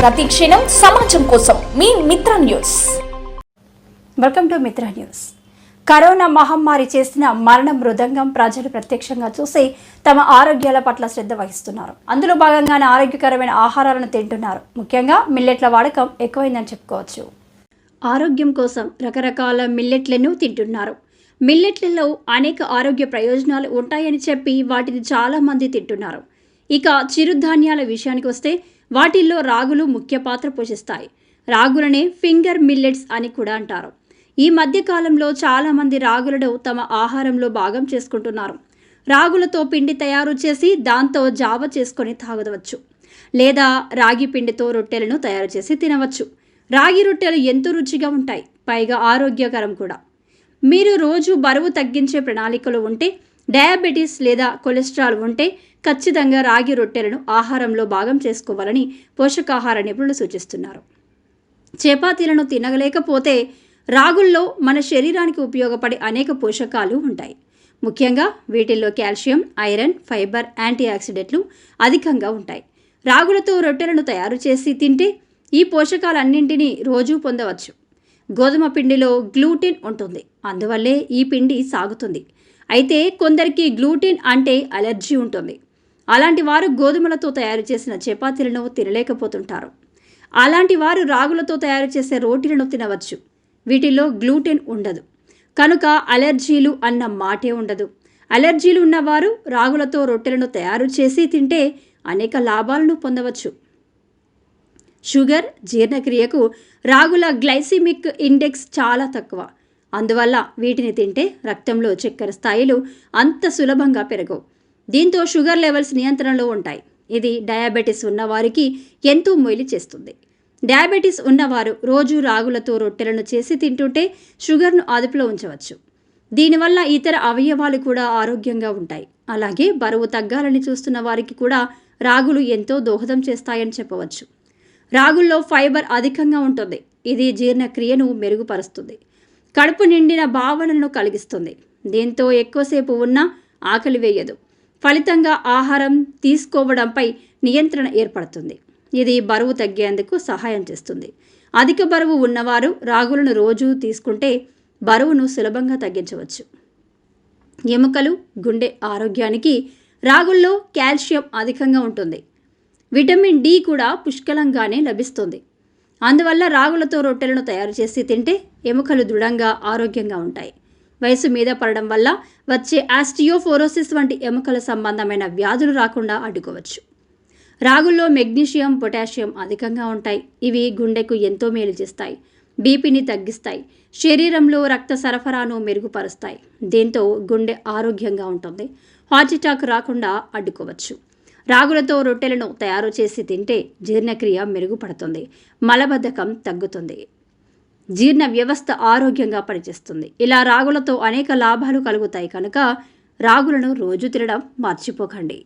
ప్రతి క్షణం సమాజం కోసం మీ మిత్ర న్యూస్. వెల్కమ్ టు మిత్ర న్యూస్. కరోనా మహమ్మారి చేసిన మరణ మృదంగం ప్రజలు ప్రత్యక్షంగా చూసి తమ ఆరోగ్యాల పట్ల శ్రద్ధ వహిస్తున్నారు. అందులో భాగంగానే ఆరోగ్యకరమైన ఆహారాలను తింటున్నారు. ముఖ్యంగా మిల్లెట్ల వాడకం ఎక్కువైందని చెప్పుకోవచ్చు. ఆరోగ్యం కోసం రకరకాల మిల్లెట్లను తింటున్నారు. మిల్లెట్లలో అనేక ఆరోగ్య ప్రయోజనాలు ఉంటాయని చెప్పి వాటిని చాలామంది తింటున్నారు. ఇక చిరుధాన్యాల విషయానికి వస్తే వాటిల్లో రాగులు ముఖ్య పాత్ర పోషిస్తాయి. రాగులనే ఫింగర్ మిల్లెట్స్ అని కూడా అంటారు. ఈ మధ్య కాలంలో చాలామంది రాగులను తమ ఆహారంలో భాగం చేసుకుంటున్నారు. రాగులతో పిండి తయారు చేసి దాంతో జావ చేసుకొని తాగవచ్చు, లేదా రాగి పిండితో రొట్టెలను తయారు చేసి తినవచ్చు. రాగి రొట్టెలు ఎంతో రుచిగా ఉంటాయి, పైగా ఆరోగ్యకరం కూడా. మీరు రోజు బరువు తగ్గించే ప్రణాళికలు ఉంటే, డయాబెటీస్ లేదా కొలెస్ట్రాల్ ఉంటే ఖచ్చితంగా రాగి రొట్టెలను ఆహారంలో భాగం చేసుకోవాలని పోషకాహార నిపుణులు సూచిస్తున్నారు. చపాతీలను తినలేకపోతే రాగుల్లో మన శరీరానికి ఉపయోగపడే అనేక పోషకాలు ఉంటాయి. ముఖ్యంగా వీటిల్లో కాల్షియం, ఐరన్, ఫైబర్, యాంటీ ఆక్సిడెంట్లు అధికంగా ఉంటాయి. రాగులతో రొట్టెలను తయారు చేసి తింటే ఈ పోషకాలన్నింటినీ రోజూ పొందవచ్చు. గోధుమ పిండిలో గ్లూటెన్ ఉంటుంది, అందువల్లే ఈ పిండి సాగుతుంది. అయితే కొందరికి గ్లూటెన్ అంటే అలర్జీ ఉంటుంది. అలాంటి వారు గోధుమలతో తయారు చేసిన చపాతీలను తినలేకపోతుంటారు. అలాంటి వారు రాగులతో తయారు చేసే రోటీలను తినవచ్చు. వీటిలో గ్లూటెన్ ఉండదు, కనుక అలర్జీలు అన్న మాటే ఉండదు. అలర్జీలు ఉన్నవారు రాగులతో రొట్టెలను తయారు చేసి తింటే అనేక లాభాలను పొందవచ్చు. షుగర్, జీర్ణక్రియకు రాగుల గ్లైసిమిక్ ఇండెక్స్ చాలా తక్కువ. అందువల్ల వీటిని తింటే రక్తంలో చక్కెర స్థాయిలు అంత సులభంగా పెరగవు. దీంతో షుగర్ లెవెల్స్ నియంత్రణలో ఉంటాయి. ఇది డయాబెటీస్ ఉన్నవారికి ఎంతో మేలు చేస్తుంది. డయాబెటీస్ ఉన్నవారు రోజు రాగులతో రొట్టెలను చేసి తింటుంటే షుగర్ను అదుపులో ఉంచవచ్చు. దీనివల్ల ఇతర అవయవాలు కూడా ఆరోగ్యంగా ఉంటాయి. అలాగే బరువు తగ్గాలని చూస్తున్న వారికి కూడా రాగులు ఎంతో దోహదం చేస్తాయని చెప్పవచ్చు. రాగుల్లో ఫైబర్ అధికంగా ఉంటుంది. ఇది జీర్ణక్రియను మెరుగుపరుస్తుంది, కడుపు నిండిన భావనను కలిగిస్తుంది. దీంతో ఎక్కువసేపు ఉన్నా ఆకలి వేయదు. ఫలితంగా ఆహారం తీసుకోవడంపై నియంత్రణ ఏర్పడుతుంది. ఇది బరువు తగ్గేందుకు సహాయం చేస్తుంది. అధిక బరువు ఉన్నవారు రాగులను రోజు తీసుకుంటే బరువును సులభంగా తగ్గించవచ్చు. ఎముకలు, గుండె ఆరోగ్యానికి రాగుల్లో కాల్షియం అధికంగా ఉంటుంది. విటమిన్ డి కూడా పుష్కలంగానే లభిస్తుంది. అందువల్ల రాగులతో రొట్టెలను తయారు చేసి తింటే ఎముకలు దృఢంగా, ఆరోగ్యంగా ఉంటాయి. వయసు మీద పడడం వల్ల వచ్చే ఆస్టియోఫోరోసిస్ వంటి ఎముకల సంబంధమైన వ్యాధులు రాకుండా అడ్డుకోవచ్చు. రాగుల్లో మెగ్నీషియం, పొటాషియం అధికంగా ఉంటాయి. ఇవి గుండెకు ఎంతో మేలు చేస్తాయి, బీపీని తగ్గిస్తాయి, శరీరంలో రక్త సరఫరాను మెరుగుపరుస్తాయి. దీంతో గుండె ఆరోగ్యంగా ఉంటుంది, హార్ట్ అటాక్ రాకుండా అడ్డుకోవచ్చు. రాగులతో రొట్టెలను తయారు చేసి తింటే జీర్ణక్రియ మెరుగుపడుతుంది, మలబద్ధకం తగ్గుతుంది, జీర్ణ వ్యవస్థ ఆరోగ్యంగా పనిచేస్తుంది. ఇలా రాగులతో అనేక లాభాలు కలుగుతాయి కనుక రాగులను రోజు తినడం మర్చిపోకండి.